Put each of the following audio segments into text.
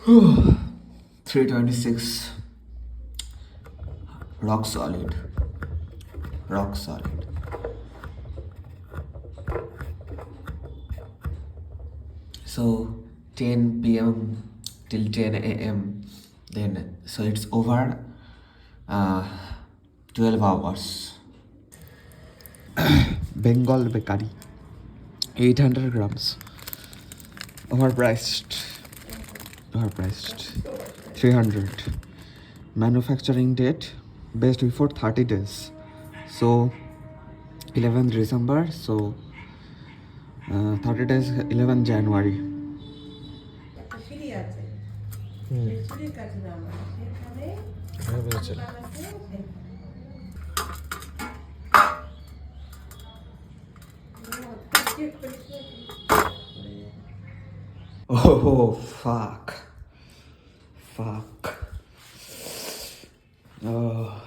326. Rock solid. Rock solid. So 10 p.m. till 10 a.m. Then so it's over 12 hours. Bengal bakery, 800 grams. Overpriced. 300. Manufacturing date based before 30 days. So 11th December. So 30 days 11 January. Oh fuck. Oh.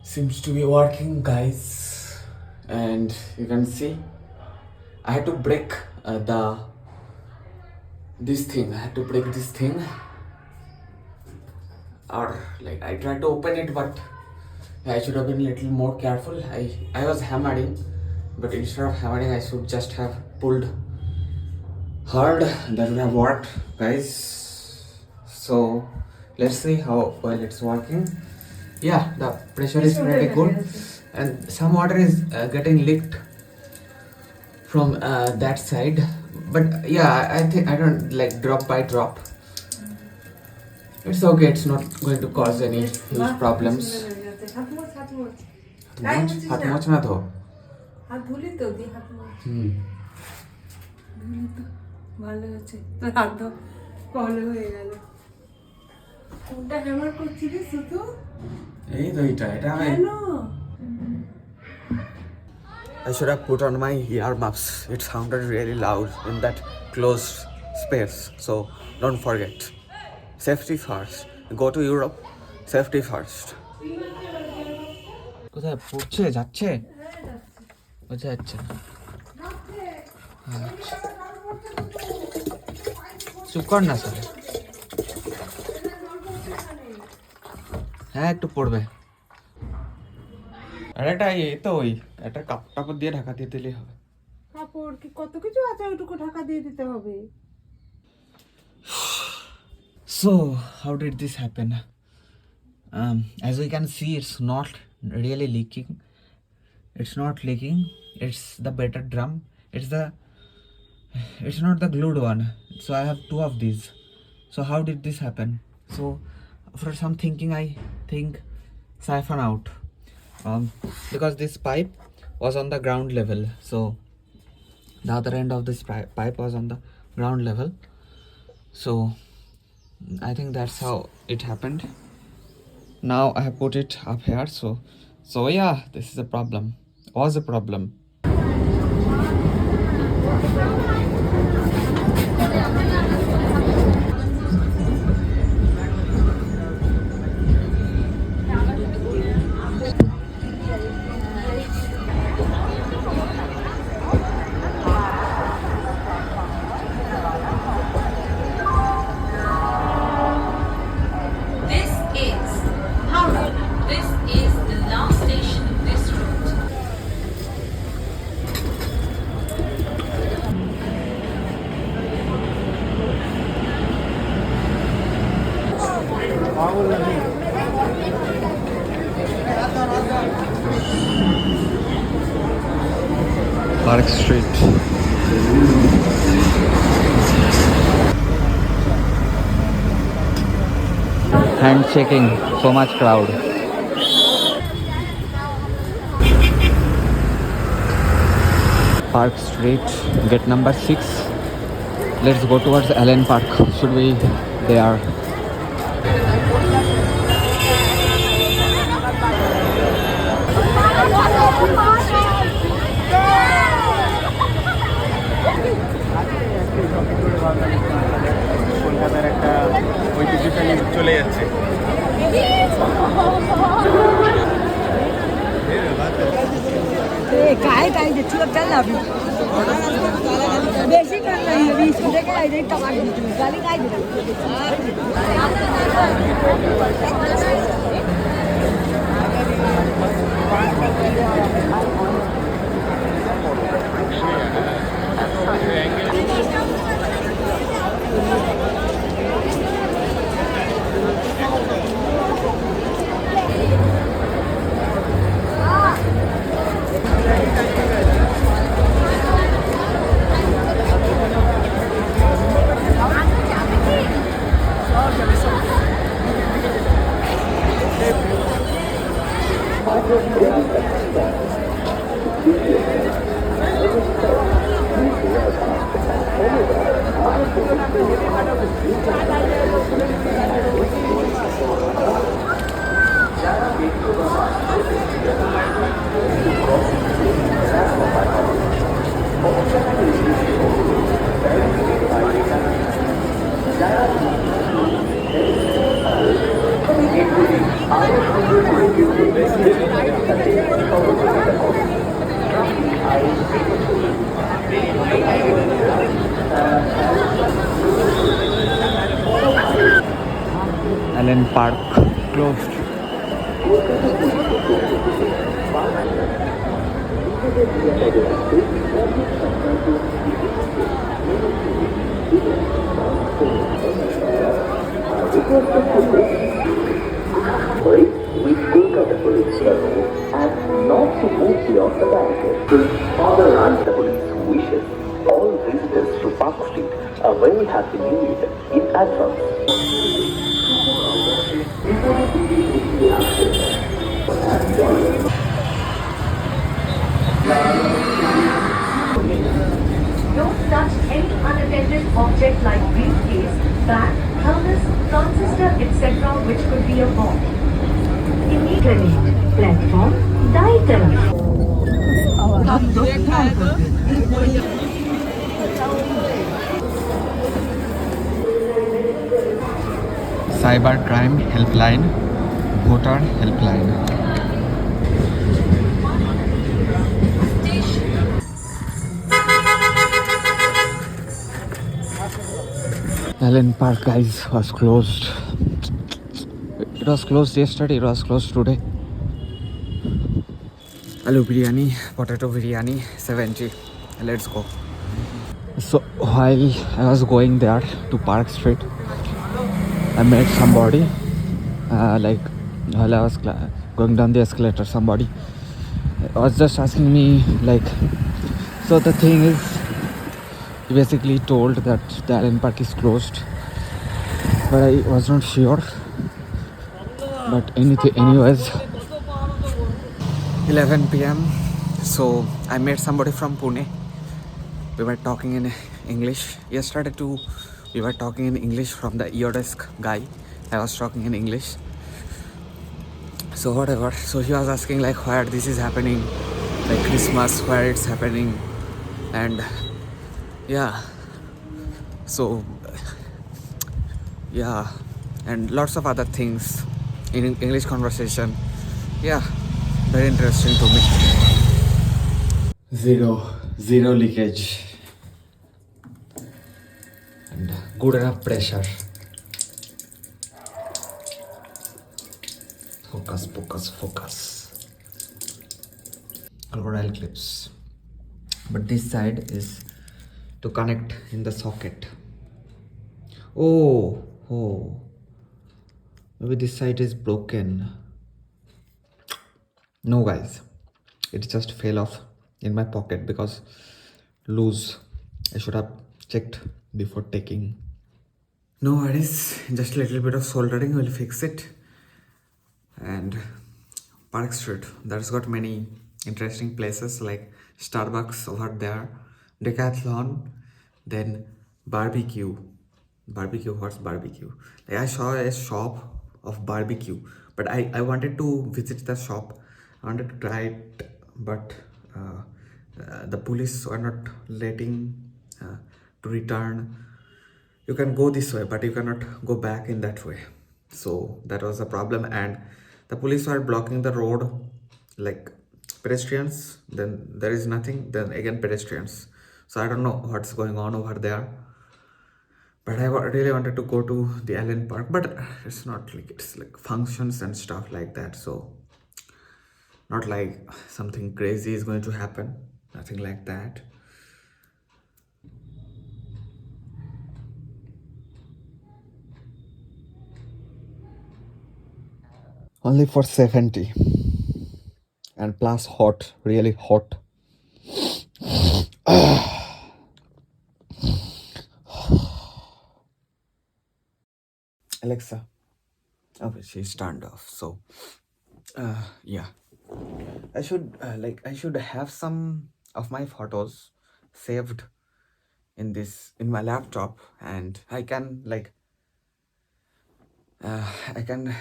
Seems to be working, guys, and you can see I had to break this thing. I had to break this thing, or like I tried to open it, but I should have been a little more careful. I was hammering, but instead of hammering, I should just have pulled hard. That would have worked, guys. So let's see how well it's working. Yeah, the pressure is pretty good, and some water is getting leaked from that side. But yeah, I think I don't like drop by drop. It's okay. It's not going to cause any huge problems. হাত মোছ না তো হাত ধুলি তো দি হাত মোছ ধুলি তো ভালো আছে তো হাত কলে হয়ে গেল কোনটা হ্যামার করছিস শুধু এই তো এটা আমি কেন I should have put on my earmuffs. It sounded really loud in that closed space. So don't forget. Safety first. Go to Europe. Safety first. কোথায় পড়ছে যাচ্ছে বোঝা যাচ্ছে চুপ কর না স্যার হ্যাঁ একটু পড়বে আর এটা এই তো ওই একটা কাপড় দিয়ে ঢাকা দিয়ে দিলেই হবে কাপড় কি কত কিছু আছে ওইটুকু ঢাকা দিয়ে দিতে হবে So how did this happen? As we can see, it's not really leaking. It's not leaking. It's the better drum. It's not the glued one. So I have two of these. So how did this happen? So after some thinking, I think siphon out. Because this pipe was on the ground level. So the other end of this pipe was on the ground level. So I think that's how it happened. Now I have put it up here, so yeah, this is a problem. Was a problem. Park Street. Handshaking, so much crowd. Park Street, gate number 6. Let's go towards Allen Park. Should we there? কলকাতার একটা ঐতিহ্যশালী চলে যাচ্ছে काय काय चल ना अभी basic कर रही है अभी इसको देखे आई देख टमाटर गाली काय दे Allen Park closed. We take out the police level and not to move beyond the barricade. To further the police wishes all visitors to Park Street a very happy new year in advance. Don't touch any unattended object like briefcase, bag, thermos, transistor, etc. which could be a bomb. Immediately, platform, दाई तरफ. Cyber Crime Helpline, Voter Helpline. Allen Park, guys, was closed. It was closed yesterday, it was closed today. Aloo biryani, potato biryani, 70. Let's go. So while I was going there to Park Street, I met somebody. While I was going down the escalator, somebody was just asking me so the thing is, he basically told that the Allen Park is closed, but I was not sure. But anyways, 11 p.m. So I met somebody from Pune. We were talking in English. Yesterday too, we were talking in English from the Eodesk guy. I was talking in English. So whatever. So he was asking where this is happening, Christmas, where it's happening, and yeah. So yeah, and lots of other things in English conversation. Yeah, very interesting to me. Zero leakage and good enough pressure. Focus. Crocodile clips. But this side is to connect in the socket. Oh, maybe this side is broken. No, guys, it just fell off in my pocket because loose. I should have checked before taking. No worries, just a little bit of soldering will fix it. And Park Street, that's got many interesting places like Starbucks over there, Decathlon, then barbecue. What's barbecue? I saw a shop of barbecue, but I wanted to visit the shop. I wanted to try it, but the police were not letting to return. You can go this way, but you cannot go back in that way. So that was a problem, and the police were blocking the road pedestrians, then there is nothing, then again pedestrians. So I don't know what's going on over there. But I really wanted to go to the Allen Park, but it's not like, it's like functions and stuff like that. So not like something crazy is going to happen, nothing like that. Only for 70 and plus hot, really hot. Alexa. Okay, she's turned off. So, yeah, I should I should have some of my photos saved in my laptop, and I can I can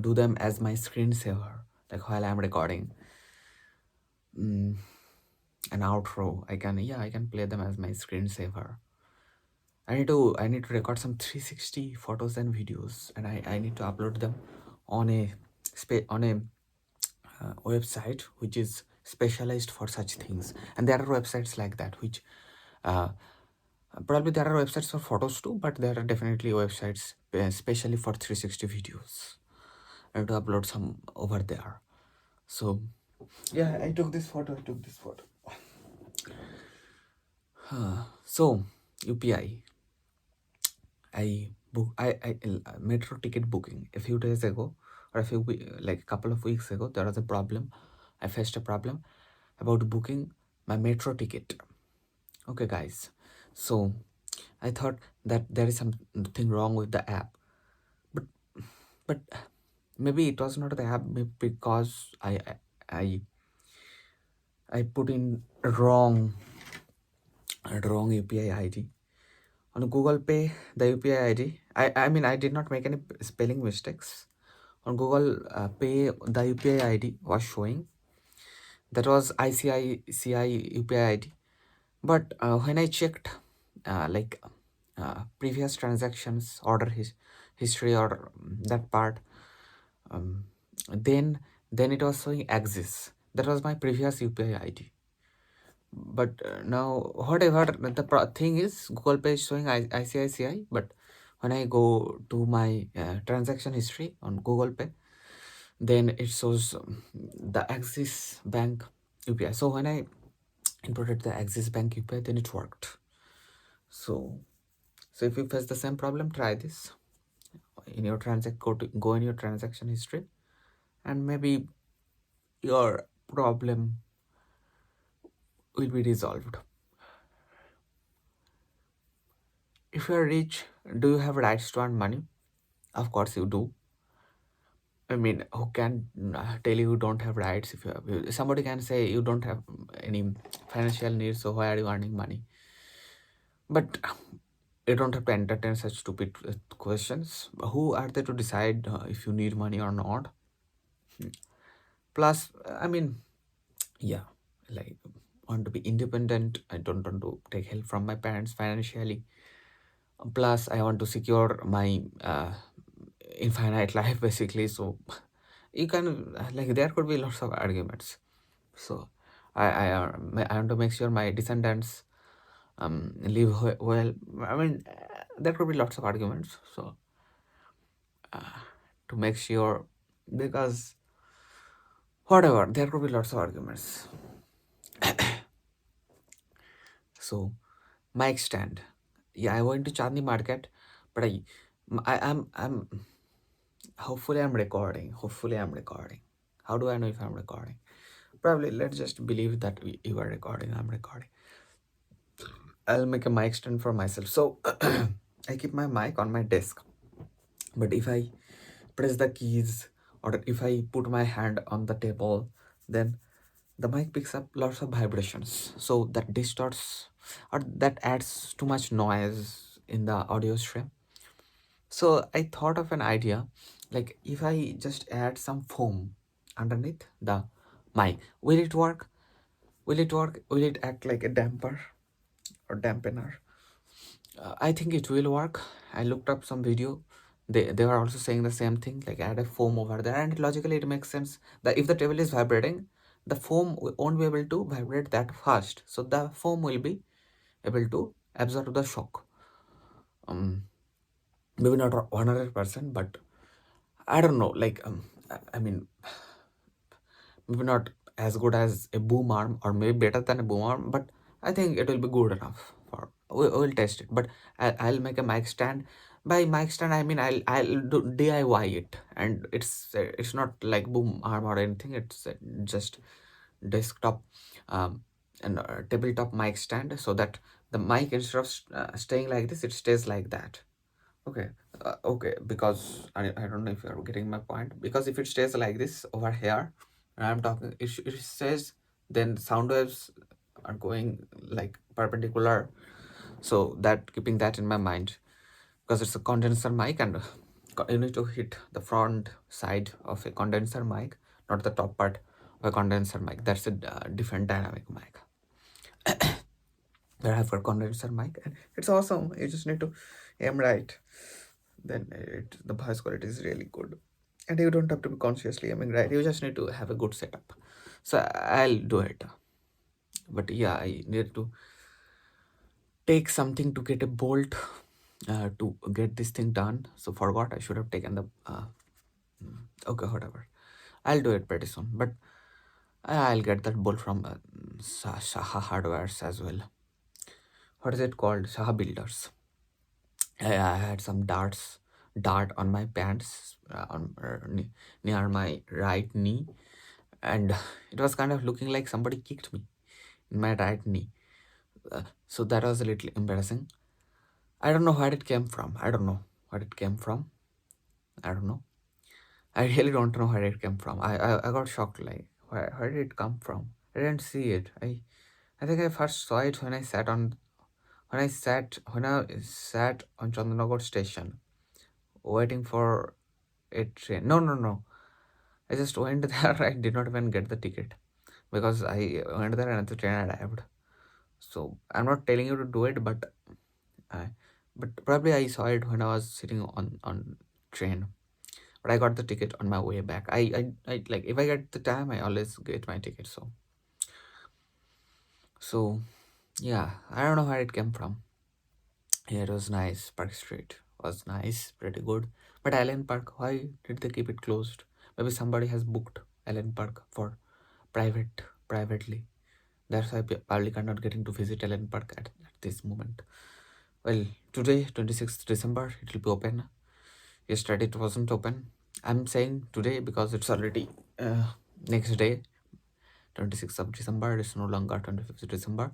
do them as my screensaver, like while I'm recording an outro. I can play them as my screensaver. I need to record some 360 photos and videos, and I need to upload them on a website which is specialized for such things. And there are websites like that which probably there are websites for photos too, but there are definitely websites especially for 360 videos. I have to upload some over there. So yeah, I took this photo. So UPI, I metro ticket booking a few days ago, or a couple of weeks ago. There was a problem. I faced a problem about booking my metro ticket. Okay, guys. So I thought that there is something wrong with the app, but maybe it was not the app, because I put in wrong UPI ID. On Google Pay, the UPI ID, I mean, I did not make any spelling mistakes. On Google Pay, the UPI ID was showing. That was ICICI UPI ID. But when I checked previous transactions, order history, or that part, then it was showing Axis. That was my previous UPI ID. But now, whatever, the thing is, Google Pay is showing ICICI, but when I go to my transaction history on Google Pay, then it shows the Axis Bank UPI. So when I inputted the Axis Bank UPI, then it worked. So if you face the same problem, try this in your go in your transaction history, and maybe your problem will be resolved. If you are rich, do you have rights to earn money? Of course you do. I mean, who can tell you don't have rights? If somebody can say you don't have any financial needs, so why are you earning money? But you don't have to entertain such stupid questions. Who are they to decide if you need money or not? Plus, I mean, yeah, like, want to be independent. I don't want to take help from my parents financially. Plus, I want to secure my infinite life, basically. So you can there could be lots of arguments. So I want to make sure my descendants live well. I mean, there could be lots of arguments. So to make sure, because whatever, there could be lots of arguments. So mic stand. Yeah, I went to Chandni Market, but I'm hopefully I'm recording. How do I know if I'm recording? Probably let's just believe that you are recording. I'm recording. I'll make a mic stand for myself. So I keep my mic on my desk, but if I press the keys or if I put my hand on the table, then the mic picks up lots of vibrations. So that distorts or that adds too much noise in the audio stream. So I thought of an idea, like if I just add some foam underneath the mic, will it work? Will it act like a damper or dampener? I think it will work. I looked up some video. They were also saying the same thing, like add a foam over there, and logically it makes sense that if the table is vibrating, the foam won't be able to vibrate that fast, so the foam will be able to absorb the shock. Maybe not 100%, but I don't know, like I mean, maybe not as good as a boom arm, or maybe better than a boom arm, but I think it will be good enough for. We'll test it. But I'll make a mic stand. By mic stand, I mean I'll do DIY it, and it's not like boom arm or anything. It's just desktop and tabletop mic stand, so that the mic, instead of staying like this, it stays like that. Okay, okay, because I don't know if you're getting my point. Because if it stays like this over here, and I'm talking, it says, then sound waves are going like perpendicular. So that, keeping that in my mind, because it's a condenser mic, and you need to hit the front side of a condenser mic, not the top part of a condenser mic. That's a different dynamic mic. That I have for condenser mic, and it's awesome. You just need to aim right, then the voice quality is really good, and you don't have to be consciously aiming right. You just need to have a good setup. So I'll do it, but yeah, I need to take something to get a bolt to get this thing done. So forgot, I should have taken the okay, whatever, I'll do it pretty soon. But I'll get that bolt from Saha Hardwares as well. What is it called? Saha Builders. I had some dart on my pants, near my right knee, and it was kind of looking like somebody kicked me in my right knee. So that was a little embarrassing. I don't know where it came from. I don't know. I really don't know where it came from. I got shocked. Like, where did it come from? I didn't see it. I think I first saw it when I sat on Chandanagar station, waiting for a train. No. I just went there. I did not even get the ticket, because I went there and the train arrived. So I'm not telling you to do it, but probably I saw it when I was sitting on train. But I got the ticket on my way back. I like, if I get the time, I always get my ticket. So yeah, I don't know where it came from. Yeah, it was nice. Park Street was nice, pretty good. But Allen Park, why did they keep it closed? Maybe somebody has booked Allen Park for privately. That's why public are not getting to visit Allen Park at this moment. Well, today, 26th December, it will be open. Yesterday it wasn't open. I'm saying today because it's already next day, 26th of December. It's no longer 25th December.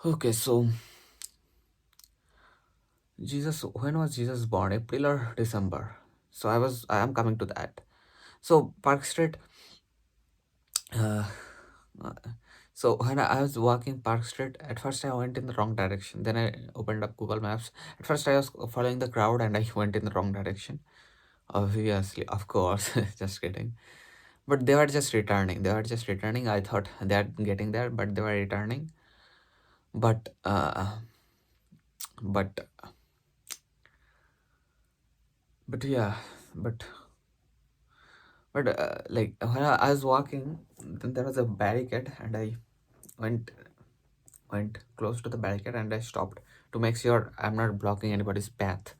Okay, so when was Jesus born? April or December? So I am coming to that. So Park Street. So when I was walking Park Street, at first I went in the wrong direction. Then I opened up Google Maps. At first I was following the crowd and I went in the wrong direction. Obviously, of course, just kidding. But they were just returning. I thought they are getting there, but they were returning. But yeah, but like when I was walking, then there was a barricade, and I went close to the barricade, and I stopped to make sure I'm not blocking anybody's path.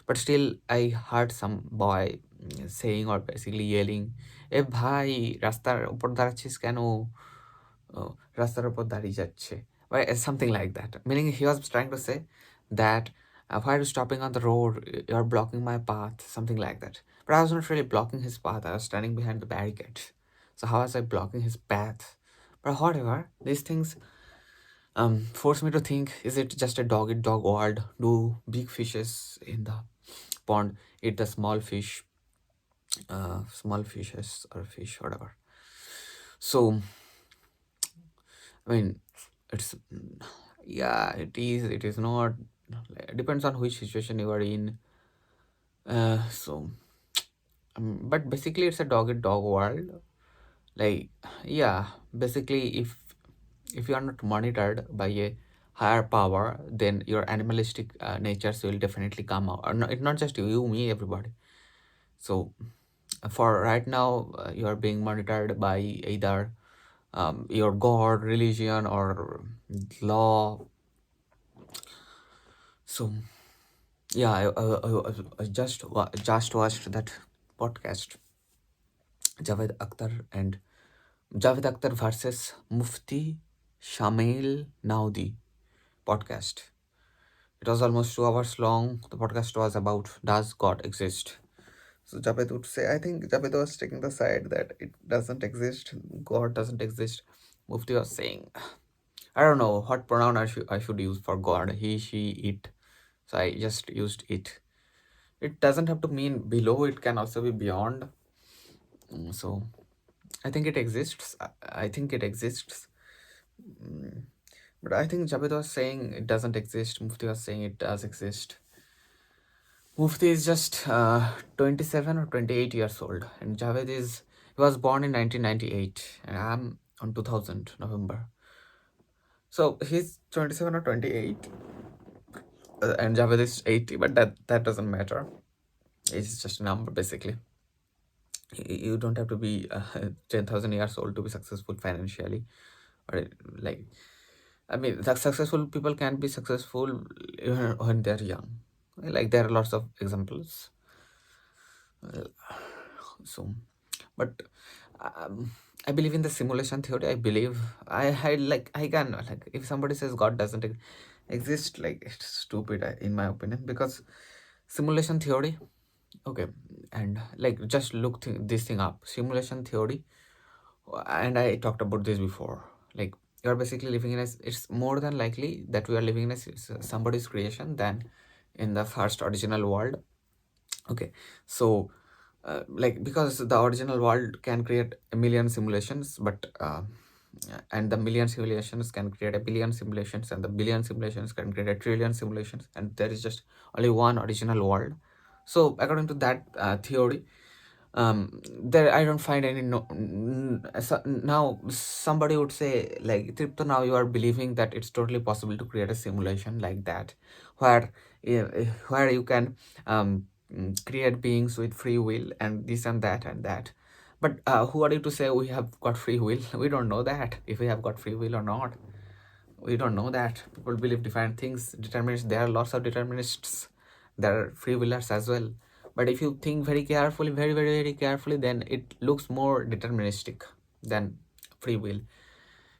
But still, I heard some boy saying, or basically yelling, "Eh bhai, রাস্তার উপর দাঁড়াচ্ছিস কেন? রাস্তার উপর দাঁড়িয়ে যাচ্ছে." Something like that. Meaning he was trying to say that why are you stopping on the road? You're blocking my path. Something like that. But I was not really blocking his path. I was standing behind the barricades. So how was I blocking his path? But whatever, these things force me to think, is it just a dog eat dog world? Do big fishes in the pond eat the small fishes or fish, whatever? So I mean, it's yeah, it is not, it depends on which situation you are in. But basically it's a dog eat dog world. Like, yeah, basically if you are not monitored by a higher power, then your animalistic natures will definitely come out. Or not just you, me, everybody. So for right now, you are being monitored by either your god, religion, or law. So yeah, I just watched that podcast, Javed Akhtar and Javed Akhtar versus Mufti Shamil Naudi podcast. It was almost 2 hours long. The podcast was about, does God exist? So Javed would say, I think Javed was taking the side that it doesn't exist, God doesn't exist. Mufti was saying, I don't know what pronoun I should use for God, he, she, it. So I just used it. It doesn't have to mean below, it can also be beyond. So I think it exists. I think it exists. But I think Javed was saying it doesn't exist. Mufti was saying it does exist. Mufti is just 27 or 28 years old, and Javed he was born in 1998, and I'm on 2000 November. So he's 27 or 28, and Javed is 80, but that doesn't matter. It's just a number basically. You don't have to be 10,000 years old to be successful financially, or like, I mean, the successful people can be successful even when they're young. Like there are lots of examples. So, but I believe in the simulation theory. I believe I can, like, if somebody says God doesn't exist, like, it's stupid in my opinion, because simulation theory. Okay, and like, just look this thing up, simulation theory, and I talked about this before. Like, you're basically living in it's more than likely that we are living in somebody's creation than in the first original world. Okay, so like, because the original world can create a million simulations, but and the million simulations can create a billion simulations, and the billion simulations can create a trillion simulations, and there is just only one original world. So according to that theory, there I don't find any so now somebody would say, like, Tripta, now you are believing that it's totally possible to create a simulation like that, where where you can create beings with free will and this and that. But who are you to say we have got free will? We don't know that if we have got free will or not. We don't know that. People believe different things. Determinists, there are lots of determinists. There are free willers as well. But if you think very carefully, very carefully, then it looks more deterministic than free will.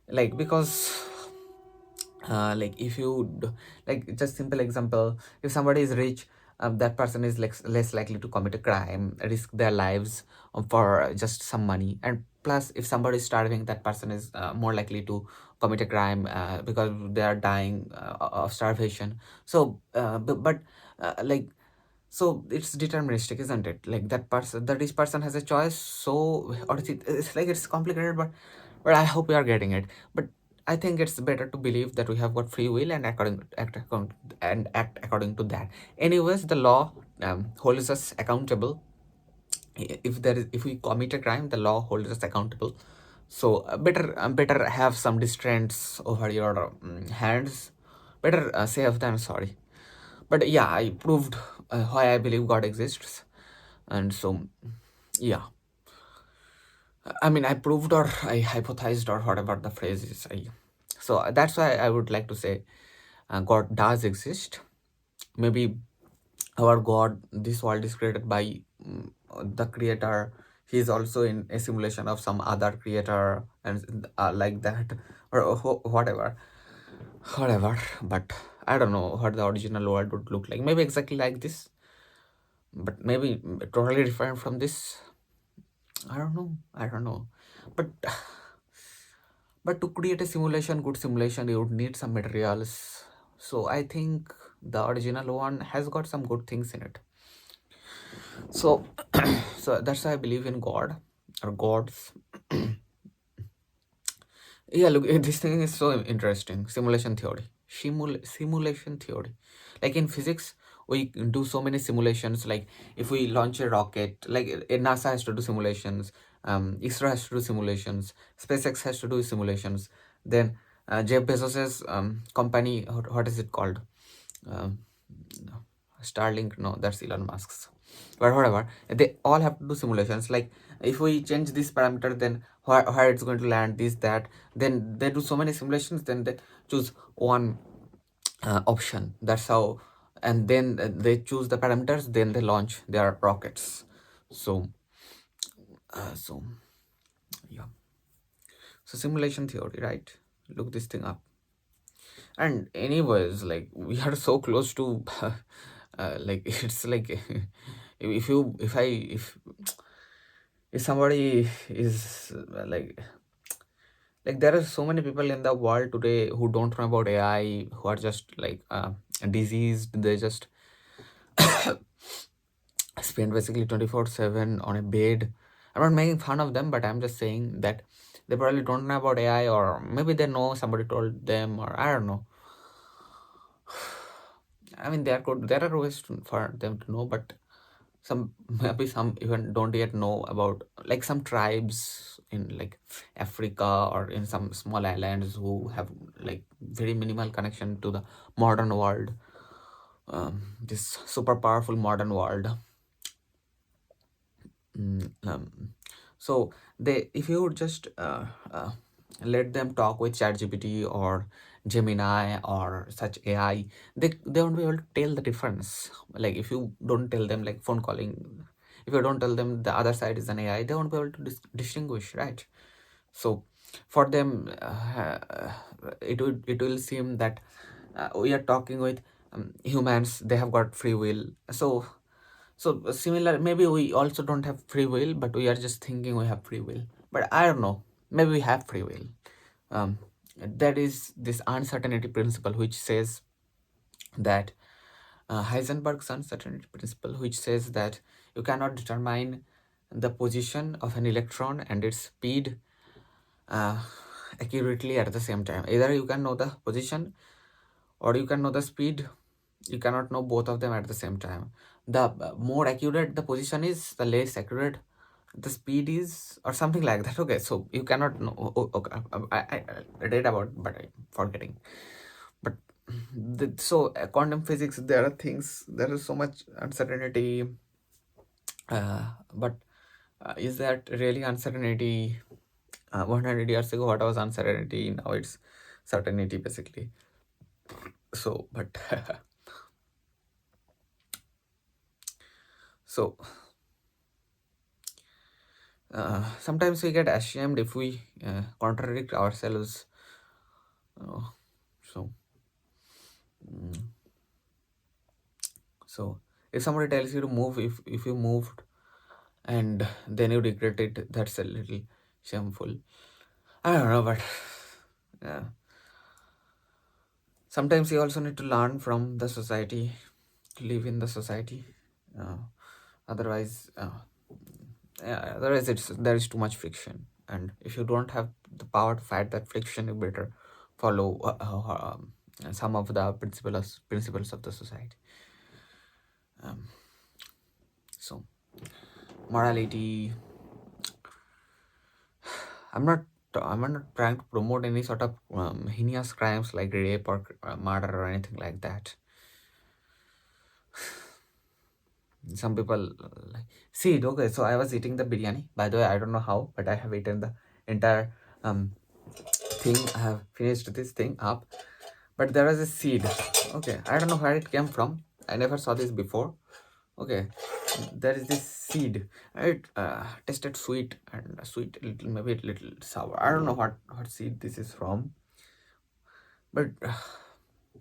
Like, because like, if you like, just simple example, if somebody is rich, that person is less likely to commit a crime, risk their lives for just some money. And plus, if somebody is starving, that person is more likely to commit a crime because they are dying of starvation. So but like, so it's deterministic, isn't it? Like, that rich person has a choice. So, or it's like, it's complicated, but I hope you are getting it. But I think it's better to believe that we have got free will and act according to that. Anyways, the law holds us accountable. If we commit a crime, the law holds us accountable. So better have some restraints over your hands. Better safe than sorry. But yeah, I proved why I believe God exists. And so, yeah, I mean, I proved, or I hypothesized, or whatever the phrase is. So that's why I would like to say God does exist. Maybe our God, this world is created by the creator. He is also in a simulation of some other creator, and like that, or whatever. But I don't know what the original world would look like. Maybe exactly like this, but maybe totally different from this. I don't know. But to create a simulation, good simulation, you would need some materials. So I think the original one has got some good things in it. So so that's why I believe in God or gods. Yeah, look, this thing is so interesting. Simulation theory. Simulation theory. Like in physics, we do so many simulations. Like, if we launch a rocket, like NASA has to do simulations, ISRO has to do simulations, SpaceX has to do simulations. Then Jeff Bezos's company, what is it called? Starlink? No, that's Elon Musk's. but whatever, they all have to do simulations. Like if we change this parameter, then where it's going to land, this that, then they do so many simulations, then they choose one option. That's how. And then they choose the parameters, then they launch their rockets. So so yeah, so simulation theory, right? Look this thing up. And anyways, like we are so close to like it's like if somebody is like there are so many people in the world today who don't know about AI, who are just like diseased. They just spend basically 24/7 on a bed. I'm not making fun of them, but I'm just saying that they probably don't know about AI, or maybe they know, somebody told them, or I don't know. I mean, there are ways for them to know, but maybe some even don't yet know about, like some tribes in like Africa or in some small islands who have like very minimal connection to the modern world, this super powerful modern world. So if you would just let them talk with ChatGPT or Gemini or such AI, they won't be able to tell the difference. Like if you don't tell them, like phone calling, if you don't tell them the other side is an AI, they won't be able to distinguish, right? So for them, it will seem that we are talking with humans. They have got free will. So similar, maybe we also don't have free will, but we are just thinking we have free will. But I don't know. Maybe we have free will. That is this uncertainty principle, which says that Heisenberg's uncertainty principle, which says that you cannot determine the position of an electron and its speed accurately at the same time. Either you can know the position or you can know the speed. You cannot know both of them at the same time. The more accurate the position is, the less accurate the speed is, or something like that. Okay, so you cannot know. Okay, I read about, but I'm forgetting. But quantum physics, there are things, there is so much uncertainty. But is that really uncertainty? 100 years ago, what was uncertainty? Now it's certainty, basically. So, but so sometimes we get ashamed if we contradict ourselves. So if somebody tells you to move, if you moved and then you regret it, that's a little shameful. I don't know, but yeah. Sometimes you also need to learn from the society, to live in the society. Otherwise there is too much friction, and if you don't have the power to fight that friction, you better follow some of the principles of the society. So morality, I'm not trying to promote any sort of heinous crimes like rape or murder or anything like that. Some people see it. Okay, so I was eating the biryani. By the way, I don't know how, but I have eaten the entire thing. I have finished this thing up, but there was a seed. Okay, I don't know where it came from. I never saw this before. Okay, there is this seed. It tasted sweet and little, maybe a little sour. I don't know what seed this is from, but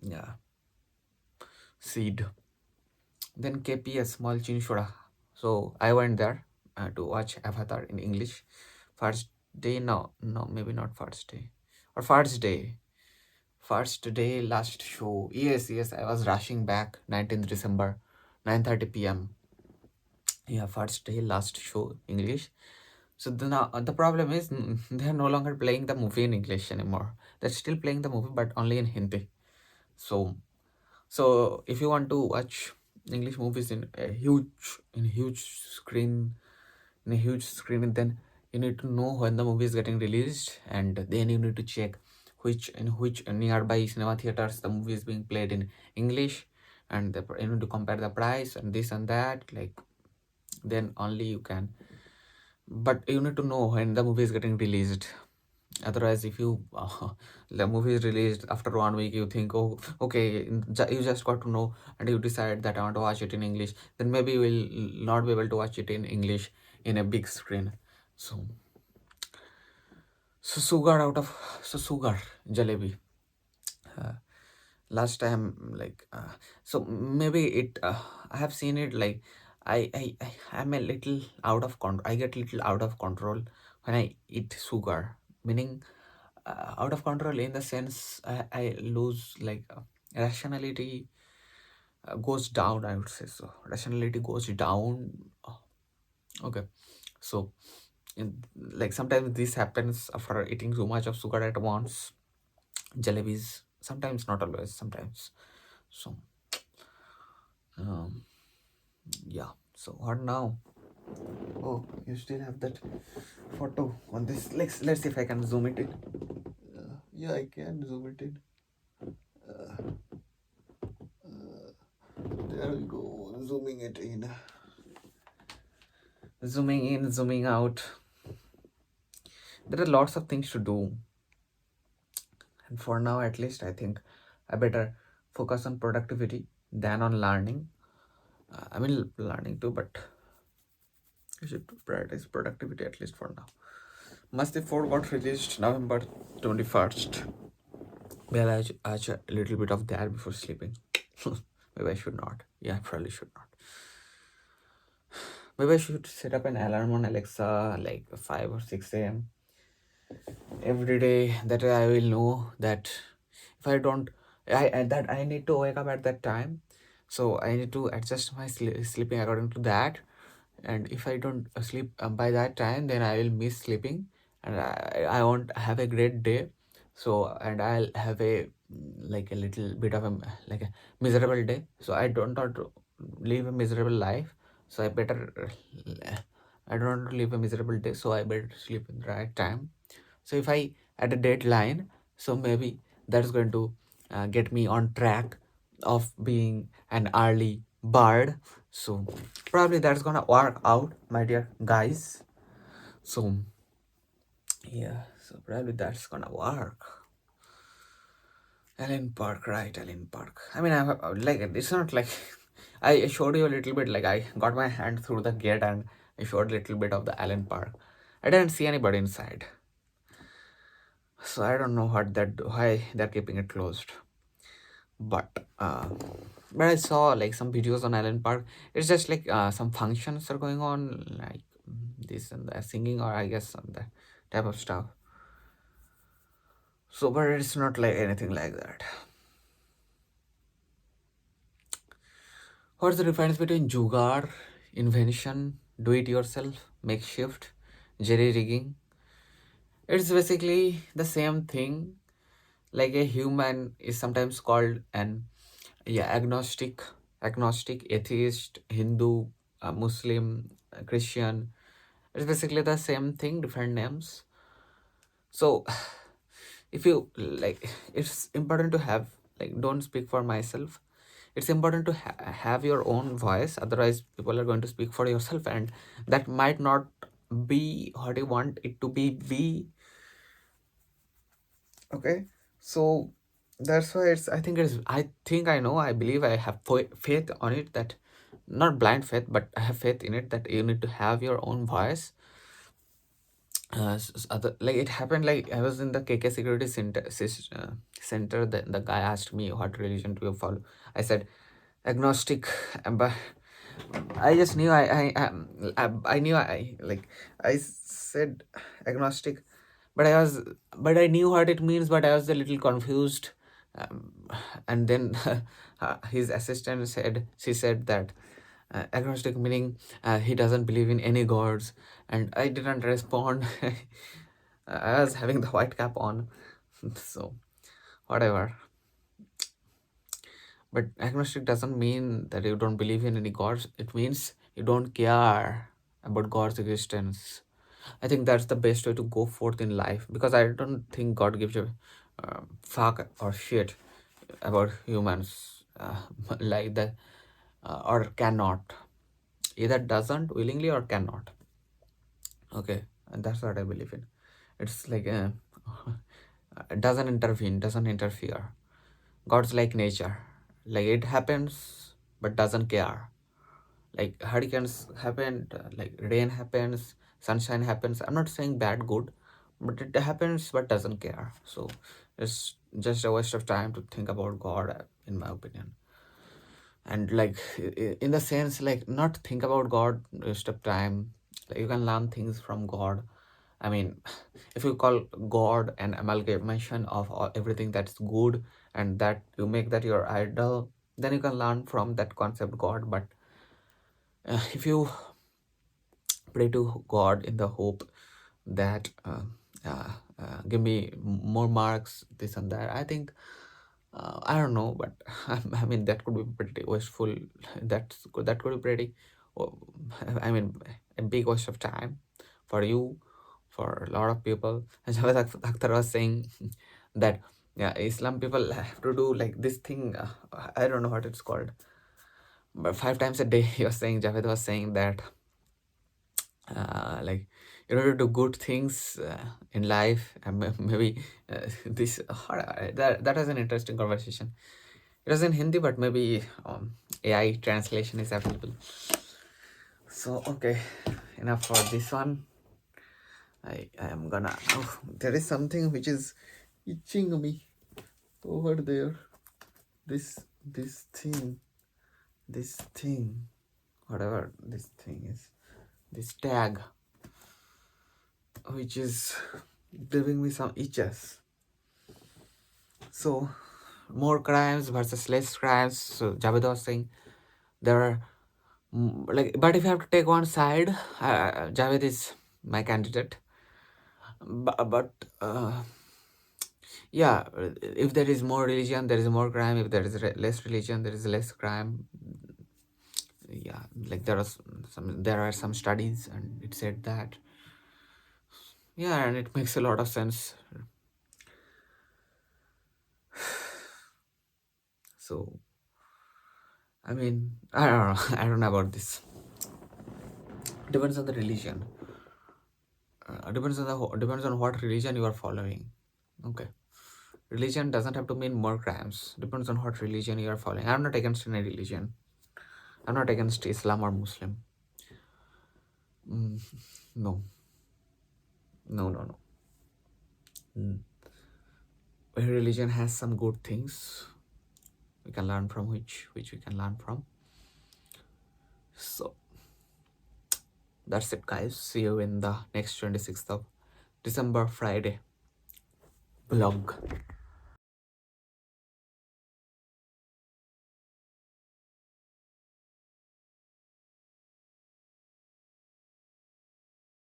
yeah, seed. Then KPS, small Chinchura. So I went there to watch Avatar in English. First day, no, maybe not first day, or first day. First day, last show. Yes, I was rushing back. 19th December, 9:30 p.m. Yeah, first day, last show, English. So the problem is they are no longer playing the movie in English anymore. They're still playing the movie, but only in Hindi. So if you want to watch English movies in a huge screen, then you need to know when the movie is getting released, and then you need to check which nearby cinema theaters the movie is being played in English, and you need to compare the price and this and that. Like then only you can. But you need to know when the movie is getting released. Otherwise, if you the movie is released after 1 week, you think, oh, okay, you just got to know, and you decide that I want to watch it in English. Then maybe you will not be able to watch it in English in a big screen. So, sugar jalebi. Uh, Last time, like, so maybe it. I have seen it like I'm a little out of control. I get little out of control when I eat sugar, meaning out of control in the sense I lose like rationality goes down, I would say. So rationality goes down. Okay, so like sometimes this happens after eating too much of sugar at once. Jalebis, sometimes, not always, sometimes. So um yeah, so what now? Oh, you still have that photo on this. Let's see if I can zoom it in. Yeah, I can zoom it in. There we go, zooming it in. Zooming in, zooming out. There are lots of things to do. And for now, at least, I think I better focus on productivity than on learning. I mean, learning too, but I should prioritize productivity at least for now. Masti 4 got released November 21st. Well, I watch a little bit of that before sleeping. Maybe I should not. Yeah, I probably should not. Maybe I should set up an alarm on Alexa like 5 or 6 a.m. every day. That way I will know that if I don't, that I need to wake up at that time. So I need to adjust my sleeping according to that. And if I don't sleep by that time, then I will miss sleeping, and I won't have a great day. So, and I'll have like a little bit of like a miserable day. So I don't want to live a miserable life. So I don't want to live a miserable day. So I better sleep in the right time. So if I at a deadline, so maybe that's going to get me on track of being an early bird. So probably that's gonna work out, my dear guys. So yeah, so probably that's gonna work. Allen Park, right? Allen Park. I mean, like, it's not like I showed you a little bit. Like, I got my hand through the gate and I showed a little bit of the Allen Park. I didn't see anybody inside, so I don't know why they're keeping it closed. But I saw like some videos on Allen Park. It's just like some functions are going on, like this and that, singing, or I guess some that type of stuff. So, but it's not like anything like that. What's the difference between jugaad, invention, do it yourself, makeshift, jerry rigging? It's basically the same thing. Like a human is sometimes called an agnostic, atheist, Hindu, Muslim, Christian. It's basically the same thing, different names. So if you like, it's important to have, like, don't speak for myself. It's important to have your own voice. Otherwise, people are going to speak for yourself, and that might not be what you want it to be. Okay, so that's why I believe, I have faith on it, that not blind faith, but I have faith in it, that you need to have your own voice. Like, it happened, like, I was in the KK security center. The guy asked me, what religion do you follow? I said agnostic. But I just knew I knew I said agnostic, but I knew what it means, but I was a little confused. And then his assistant she said that agnostic meaning he doesn't believe in any gods, and I didn't respond. I was having the white cap on, so whatever. But agnostic doesn't mean that you don't believe in any gods. It means you don't care about God's existence. I think that's the best way to go forth in life, because I don't think God gives a fuck or shit about humans like that, or cannot. either doesn't willingly or cannot. Okay, and that's what I believe in. It's like it doesn't intervene, doesn't interfere. God's like nature, like it happens but doesn't care. Like hurricanes happen, like rain happens, sunshine happens. I'm not saying bad, good, but it happens but doesn't care. So it's just a waste of time to think about God, in my opinion. And like in the sense, like not think about God, waste of time. Like you can learn things from God. I mean, if you call God an amalgamation of everything that's good, and that you make that your idol, then you can learn from that concept God. But if you pray to God in the hope that give me more marks, this and that, I think I don't know, but I mean that could be pretty wasteful. That could be pretty. oh, I mean, a big waste of time for you, for a lot of people. And Javed Akhtar was saying that yeah, Islam people have to do like this thing. I don't know what it's called, but 5 times a day. He was saying, Javed was saying that like in order to do good things in life, and maybe this that was an interesting conversation. It was in Hindi, but maybe AI translation is available. So okay, enough for this one. I am gonna. Oh, there is something which is itching me over there. This thing, whatever this thing is, this tag, which is giving me some itches. So more crimes versus less crimes. So Javed was saying there are like, but if you have to take one side, Javed is my candidate. But yeah, if there is more religion, there is more crime. If there is less religion, there is less crime. Yeah, like there are some studies, and it said that. Yeah, and it makes a lot of sense. So, I mean, I don't know. I don't know about this. Depends on the religion. Depends on what religion you are following. Okay. Religion doesn't have to mean more crimes. Depends on what religion you are following. I'm not against any religion. I'm not against Islam or Muslim. No. Every religion has some good things we can learn from, which we can learn from. So that's it, guys. See you in the next 26th of December Friday vlog.